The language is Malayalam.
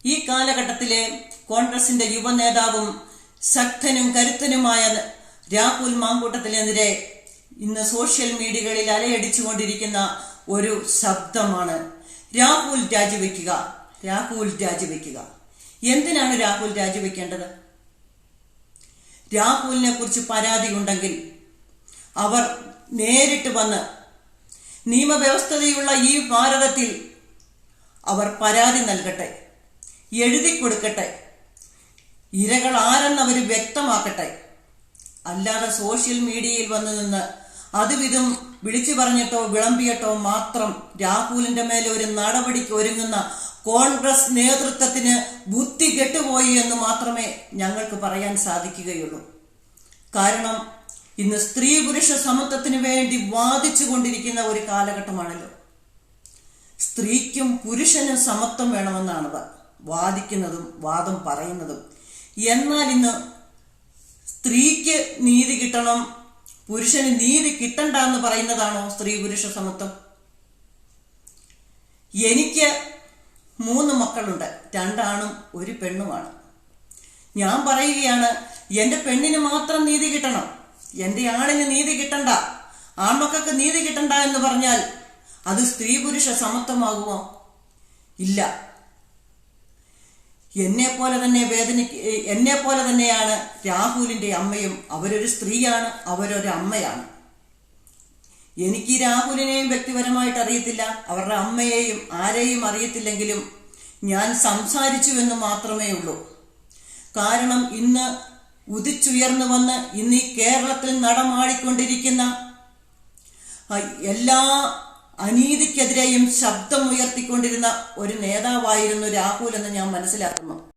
ഈ കാലഘട്ടത്തിലെ കോൺഗ്രസിന്റെ യുവ നേതാവും ശക്തനും കരുത്തനുമായ രാഹുൽ മാങ്കൂട്ടത്തിനെതിരെ ഇന്ന് സോഷ്യൽ മീഡിയകളിൽ അലയടിച്ചുകൊണ്ടിരിക്കുന്ന ഒരു ശബ്ദമാണ് രാഹുൽ രാജിവെക്കുക, രാഹുൽ രാജിവെക്കുക. എന്തിനാണ് രാഹുൽ രാജിവെക്കേണ്ടത്? രാഹുലിനെ കുറിച്ച് പരാതി ഉണ്ടെങ്കിൽ അവർ നേരിട്ട് വന്ന് നിയമവ്യവസ്ഥതയുള്ള ഈ ഭാരതത്തിൽ അവർ പരാതി നൽകട്ടെ, എഴുതി കൊടുക്കട്ടെ, ഇരകൾ ആരെന്നവർ വ്യക്തമാക്കട്ടെ. അല്ലാതെ സോഷ്യൽ മീഡിയയിൽ വന്നു നിന്ന് അതുവിധം വിളിച്ചു പറഞ്ഞിട്ടോ വിളമ്പിയിട്ടോ മാത്രം രാഹുലിന്റെ മേലെ ഒരു നടപടിക്ക് ഒരുങ്ങുന്ന കോൺഗ്രസ് നേതൃത്വത്തിന് ബുദ്ധി കെട്ടുപോയി എന്ന് മാത്രമേ ഞങ്ങൾക്ക് പറയാൻ സാധിക്കുകയുള്ളൂ. കാരണം ഇന്ന് സ്ത്രീ പുരുഷ സമത്വത്തിന് വേണ്ടി വാദിച്ചു കൊണ്ടിരിക്കുന്ന ഒരു കാലഘട്ടമാണല്ലോ. സ്ത്രീക്കും പുരുഷനും സമത്വം വേണമെന്നാണ് വാദിക്കുന്നതും വാദം പറയുന്നതും. എന്നാൽ ഇന്ന് സ്ത്രീക്ക് നീതി കിട്ടണം, പുരുഷന് നീതി കിട്ടണ്ട എന്ന് പറയുന്നതാണോ സ്ത്രീ പുരുഷ സമത്വം? എനിക്ക് 3 മക്കളുണ്ട്, 2 ആണും 1 പെണ്ണുമാണ്. ഞാൻ പറയുകയാണ്, എന്റെ പെണ്ണിന് മാത്രം നീതി കിട്ടണം, എന്റെ ആണിന് നീതി കിട്ടണ്ട, ആൺമക്കൾക്ക് നീതി കിട്ടണ്ട എന്ന് പറഞ്ഞാൽ അത് സ്ത്രീ പുരുഷ സമത്വമാകുമോ? ഇല്ല. എന്നെ പോലെ തന്നെയാണ് രാഹുലിന്റെ അമ്മയും. അവരൊരു സ്ത്രീയാണ്, അവരൊരു അമ്മയാണ്. എനിക്ക് രാഹുലിനെയും വ്യക്തിപരമായിട്ട് അറിയത്തില്ല, അവരുടെ അമ്മയെയും ആരെയും അറിയത്തില്ലെങ്കിലും ഞാൻ സംസാരിച്ചു എന്ന് മാത്രമേ ഉള്ളൂ. കാരണം ഇന്ന് ഉദിച്ചുയർന്നു വന്ന് ഇന്ന് ഈ കേരളത്തിൽ നടമാടിക്കൊണ്ടിരിക്കുന്ന എല്ലാ അനീതിക്കെതിരെയും ശബ്ദം ഉയർത്തിക്കൊണ്ടിരുന്ന ഒരു നേതാവായിരുന്നു രാഹുൽ എന്ന് ഞാൻ മനസ്സിലാക്കുന്നു.